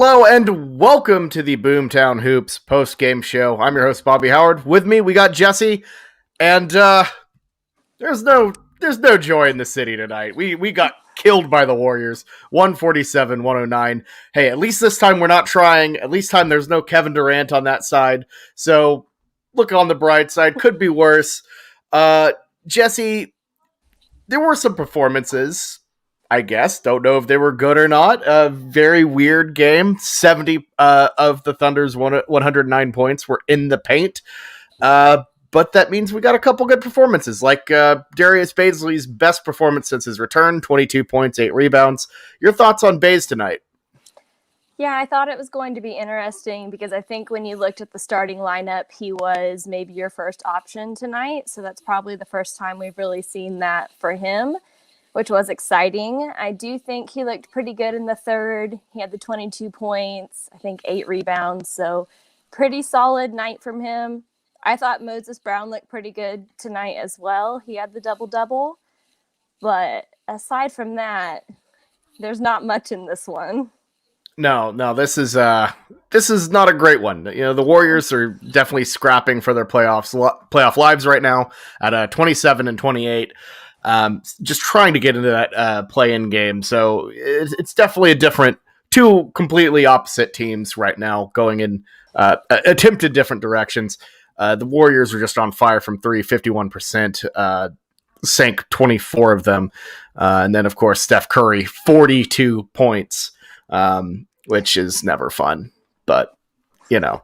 Hello and welcome to the Boomtown Hoops post-game show. I'm your host, Bobby Howard. With me, we got Jesse, and there's no joy in the city tonight. We got killed by the Warriors, 147-109. Hey, at least this time we're not trying. At least time there's no Kevin Durant on that side. So look on the bright side. Could be worse. Jesse, there were some performances, I guess. Don't know if they were good or not. A very weird game. 70 of the Thunder's 109 points were in the paint. But that means we got a couple good performances, like Darius Baisley's best performance since his return, 22 points, 8 rebounds. Your thoughts on Bays tonight? Yeah, I thought it was going to be interesting because I think when you looked at the starting lineup, he was maybe your first option tonight. So that's probably the first time we've really seen that for him, which was exciting. I do think he looked pretty good in the third. He had the 22 points, I think 8 rebounds. So pretty solid night from him. I thought Moses Brown looked pretty good tonight as well. He had the double-double. But aside from that, there's not much in this one. No, this is not a great one. You know, the Warriors are definitely scrapping for their playoff lives right now at 27-28. Just trying to get into that play-in game. So it's definitely two completely opposite teams right now going in attempted different directions. The Warriors were just on fire from 3, 51%, sank 24 of them. And then, of course, Steph Curry, 42 points, which is never fun. But, you know,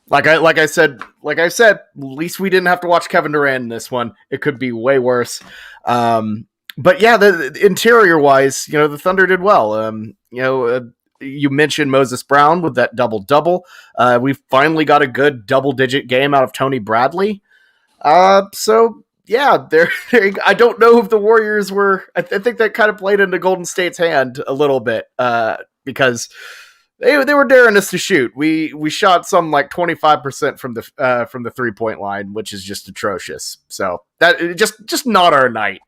like I said, at least we didn't have to watch Kevin Durant in this one. It could be way worse. But yeah, the interior wise, you know, the Thunder did well. You mentioned Moses Brown with that double-double. We finally got a good double-digit game out of Tony Bradley. So yeah, I don't know if the Warriors were. I think that kind of played into Golden State's hand a little bit because they were daring us to shoot. We shot some like 25% from the 3-point line, which is just atrocious. So that just not our night.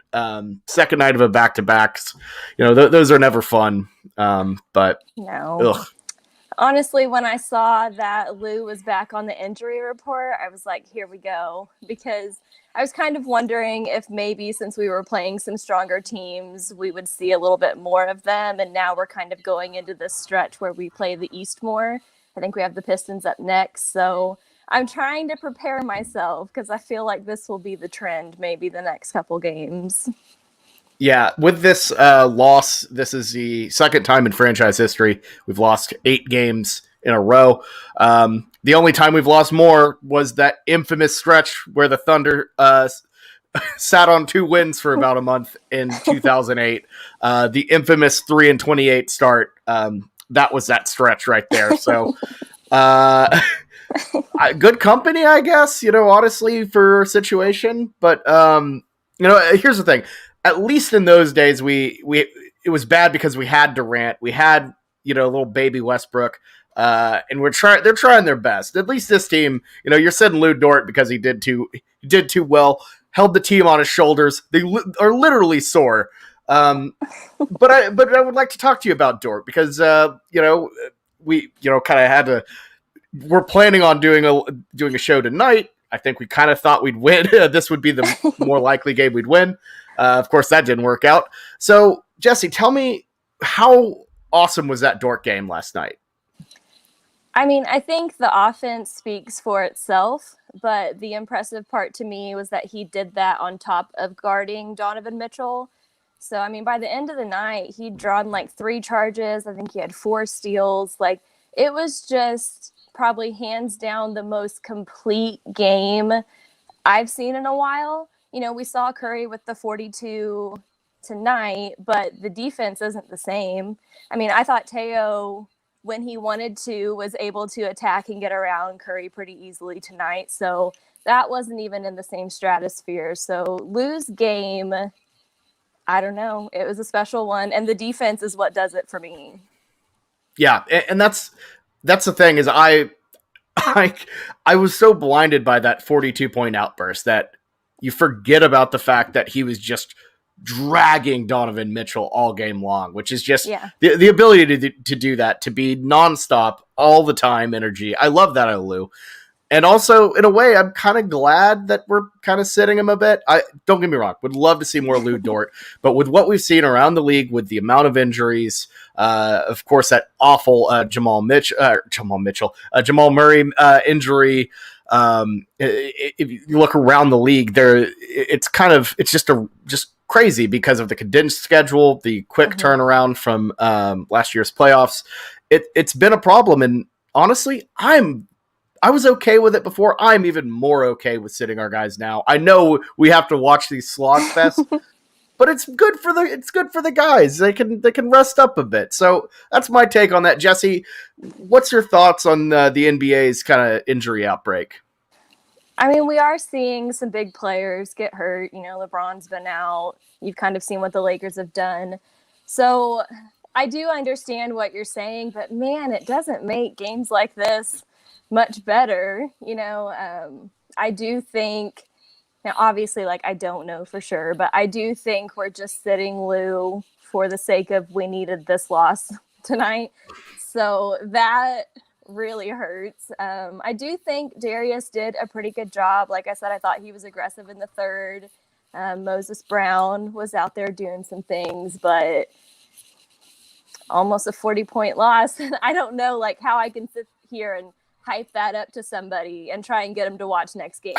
Second night of a back-to-back. You know, those are never fun. But no. Ugh. Honestly, when I saw that Lou was back on the injury report, I was like, here we go. Because I was kind of wondering if maybe since we were playing some stronger teams, we would see a little bit more of them. And now we're kind of going into this stretch where we play the East more. I think we have the Pistons up next. So I'm trying to prepare myself because I feel like this will be the trend maybe the next couple games. Yeah, with this loss, this is the second time in franchise history we've lost 8 games in a row. The only time we've lost more was that infamous stretch where the Thunder sat on 2 wins for about a month in 2008. The infamous 3-28 start. That was that stretch right there. So good company, I guess, you know, honestly, for our situation. But, you know, here's the thing. At least in those days, it was bad because we had Durant, we had, you know, little baby Westbrook, and they're trying their best. At least this team, you know, you're sitting Lou Dort because he did too well, held the team on his shoulders. They are literally sore. But I would like to talk to you about Dort because you know, we, you know, kind of had to. We're planning on doing a show tonight. I think we kind of thought we'd win. This would be the more likely game we'd win. Of course, that didn't work out. So, Jesse, tell me, how awesome was that Dort game last night? I mean, I think the offense speaks for itself, but the impressive part to me was that he did that on top of guarding Donovan Mitchell. So, I mean, by the end of the night, he'd drawn like 3 charges. I think he had 4 steals. Like, it was just probably hands down the most complete game I've seen in a while. You know, we saw Curry with the 42 tonight, but the defense isn't the same. I mean, I thought Teo, when he wanted to, was able to attack and get around Curry pretty easily tonight. So that wasn't even in the same stratosphere. So Lou's game, I don't know. It was a special one. And the defense is what does it for me. Yeah, and that's the thing is I was so blinded by that 42-point outburst that you forget about the fact that he was just dragging Donovan Mitchell all game long, which is just Yeah. the ability to do that, to be nonstop all the time energy. I love that out of Lou. And also, in a way, I'm kind of glad that we're kind of sitting him a bit. I don't get me wrong, would love to see more Lou Dort, but with what we've seen around the league, with the amount of injuries, of course, that awful Jamal Murray injury. If you look around the league, it's just crazy because of the condensed schedule, the quick turnaround from last year's playoffs. It's been a problem, and honestly, I was okay with it before. I'm even more okay with sitting our guys now. I know we have to watch these slog fests, but it's good for the guys. They can rest up a bit. So that's my take on that. Jesse, what's your thoughts on the NBA's kind of injury outbreak? I mean, we are seeing some big players get hurt. LeBron's been out. You've kind of seen what the Lakers have done. So I do understand what you're saying, but man, it doesn't make games like this much better. I do think, now obviously, I don't know for sure, but I do think we're just sitting Lou for the sake of we needed this loss tonight. So that really hurts. I do think Darius did a pretty good job. Like I said, I thought he was aggressive in the third. Moses Brown was out there doing some things, but almost a 40-point loss. I don't know how I can sit here and hype that up to somebody and try and get them to watch next game.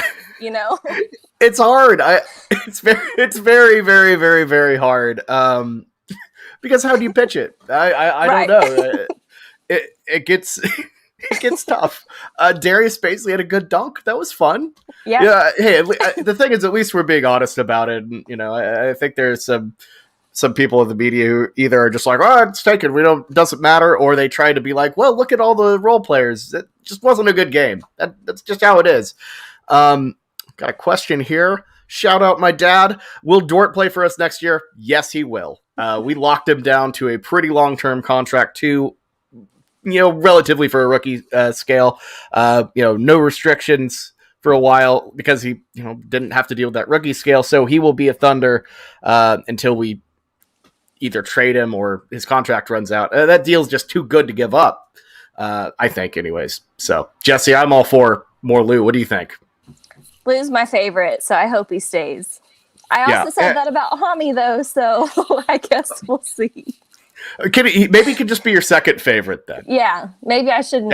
It's hard. It's very, very, very, very hard. Because how do you pitch it? I don't know. It gets tough. Darius basically had a good dunk. That was fun. Yeah. Hey, the thing is, at least we're being honest about it. And, I think there's some people in the media who either are just like, oh, it's taken, doesn't matter, or they try to be like, well, look at all the role players. It just wasn't a good game. That's just how it is. Got a question here. Shout out my dad. Will Dort play for us next year? Yes, he will. We locked him down to a pretty long-term contract too, relatively for a rookie scale. No restrictions for a while because he, didn't have to deal with that rookie scale. So he will be a Thunder until we either trade him or his contract runs out. That deal's just too good to give up, I think, anyways. So, Jesse, I'm all for more Lou. What do you think? Lou's my favorite, so I hope he stays. I also said that about Hami, though, so I guess we'll see. Maybe he could just be your second favorite then. Yeah, maybe I shouldn't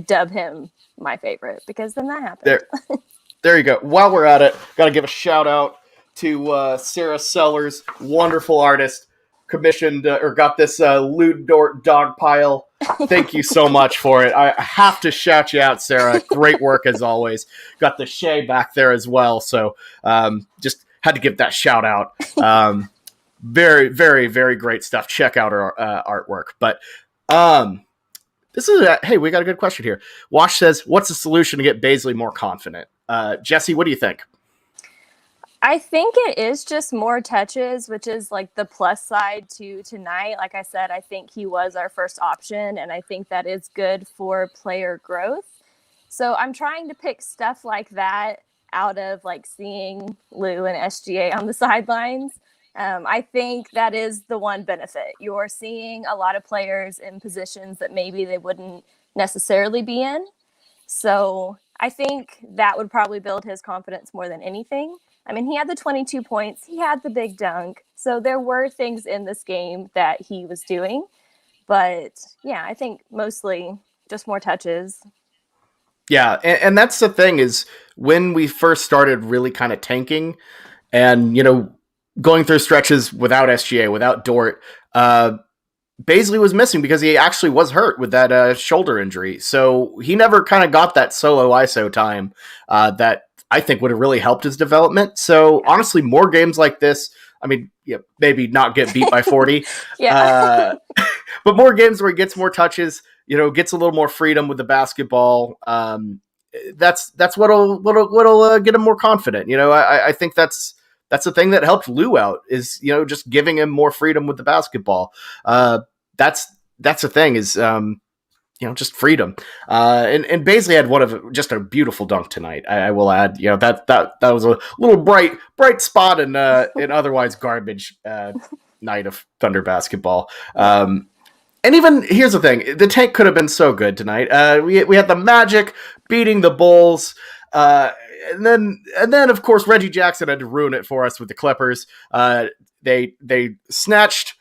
dub him my favorite, because then that happens. There you go. While we're at it, got to give a shout out to Sarah Sellers, wonderful artist, commissioned or got this Lou Dort dog pile. Thank you so much for it. I have to shout you out, Sarah. Great work as always. Got the Shay back there as well, so just had to give that shout out. Very, very, very great stuff. Check out our artwork. But this is hey, we got a good question here. Wash says, "What's the solution to get Bazley more confident?" Jesse, what do you think? I think it is just more touches, which is the plus side to tonight. Like I said, I think he was our first option, and I think that is good for player growth. So I'm trying to pick stuff like that out of seeing Lou and SGA on the sidelines. I think that is the one benefit. You're seeing a lot of players in positions that maybe they wouldn't necessarily be in. So I think that would probably build his confidence more than anything. I mean, he had the 22 points. He had the big dunk. So there were things in this game that he was doing. But, yeah, I think mostly just more touches. Yeah, and that's the thing is when we first started really kind of tanking and, going through stretches without SGA, without Dort, Bazley was missing because he actually was hurt with that shoulder injury. So he never kind of got that solo ISO time that I think would have really helped his development. So honestly, more games like this, I mean, maybe not get beat by 40, but more games where he gets more touches, gets a little more freedom with the basketball. That's what'll get him more confident. I think that's the thing that helped Lou out is, just giving him more freedom with the basketball. That's the thing is, just freedom. And Baisley had one of just a beautiful dunk tonight. I will add, that was a little bright spot in an otherwise garbage night of Thunder basketball. And even here's the thing: the tank could have been so good tonight. We had the Magic beating the Bulls. And then of course Reggie Jackson had to ruin it for us with the Clippers. They snatched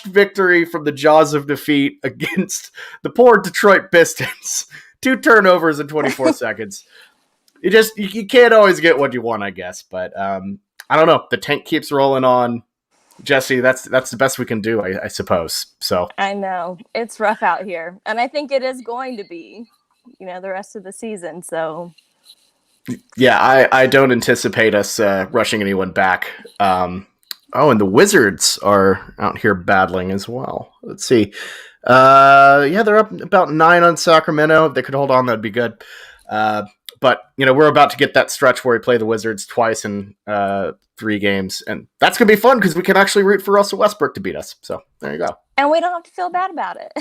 victory from the jaws of defeat against the poor Detroit Pistons. 2 turnovers in 24 seconds. You can't always get what you want, I guess. But I don't know. The tank keeps rolling on. Jesse, that's the best we can do, I suppose. So I know it's rough out here, and I think it is going to be, the rest of the season. So yeah, I don't anticipate us rushing anyone back. And the Wizards are out here battling as well. Let's see. They're up about 9 on Sacramento. If they could hold on, that'd be good. But we're about to get that stretch where we play the Wizards twice in 3 games, and that's gonna be fun because we can actually root for Russell Westbrook to beat us. So there you go. And we don't have to feel bad about it.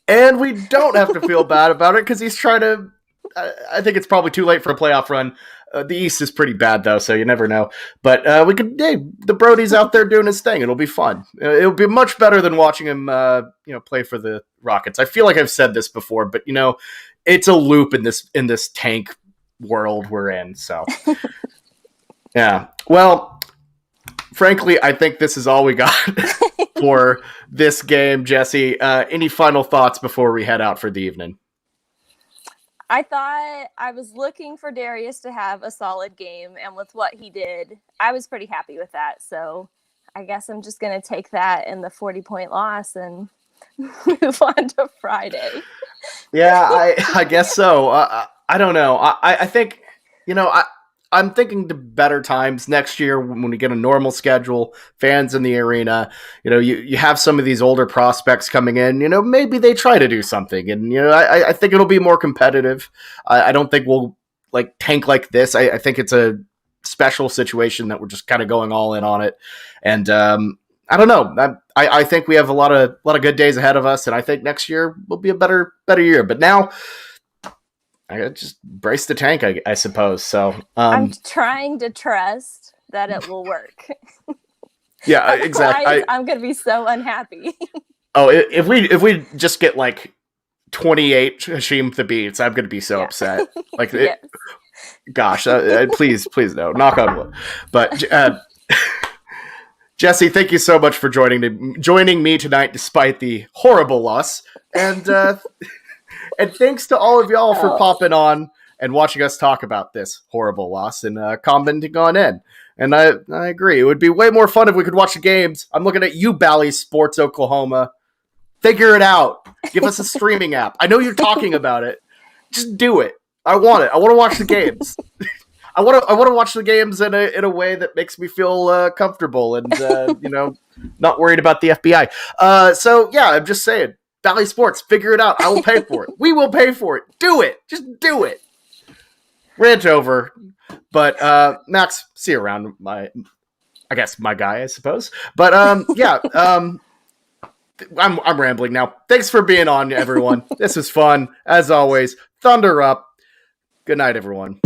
And we don't have to feel bad about it because he's trying to. I think it's probably too late for a playoff run. The East is pretty bad though, so you never know. But we could. Hey, the Brody's out there doing his thing. It'll be fun. It'll be much better than watching him. Play for the Rockets. I feel like I've said this before, but it's a loop in this tank world we're in. So yeah. Well, frankly, I think this is all we got for this game. Jesse, any final thoughts before we head out for the evening? I thought I was looking for Darius to have a solid game, and with what he did, I was pretty happy with that. So I guess I'm just going to take that in the 40-point loss and move on to Friday. Yeah, I guess so. I don't know. I think, I'm thinking to better times next year when we get a normal schedule, fans in the arena. You have some of these older prospects coming in. Maybe they try to do something, and I think it'll be more competitive. I don't think we'll tank like this. I think it's a special situation that we're just kind of going all in on it, and I don't know. I think we have a lot of good days ahead of us, and I think next year will be a better year. But now, I gotta just brace the tank, I suppose. So I'm trying to trust that it will work. Yeah, exactly. I'm gonna be so unhappy. If we just get 28 Hashim Thabits, I'm gonna be so upset. Yes. Gosh, please no, knock on wood. But Jesse, thank you so much for joining me tonight, despite the horrible loss, and and thanks to all of y'all for popping on and watching us talk about this horrible loss and commenting on in. And I agree. It would be way more fun if we could watch the games. I'm looking at you, Bally Sports Oklahoma. Figure it out. Give us a streaming app. I know you're talking about it. Just do it. I want it. I want to watch the games. I want to watch the games in a way that makes me feel comfortable and not worried about the FBI. So yeah, I'm just saying. Valley Sports, figure it out. I will pay for it. We will pay for it. Do it. Just do it. Rant over. But Max, see you around, my guy, I suppose. But I'm rambling now. Thanks for being on, everyone. This was fun as always. Thunder up. Good night, everyone.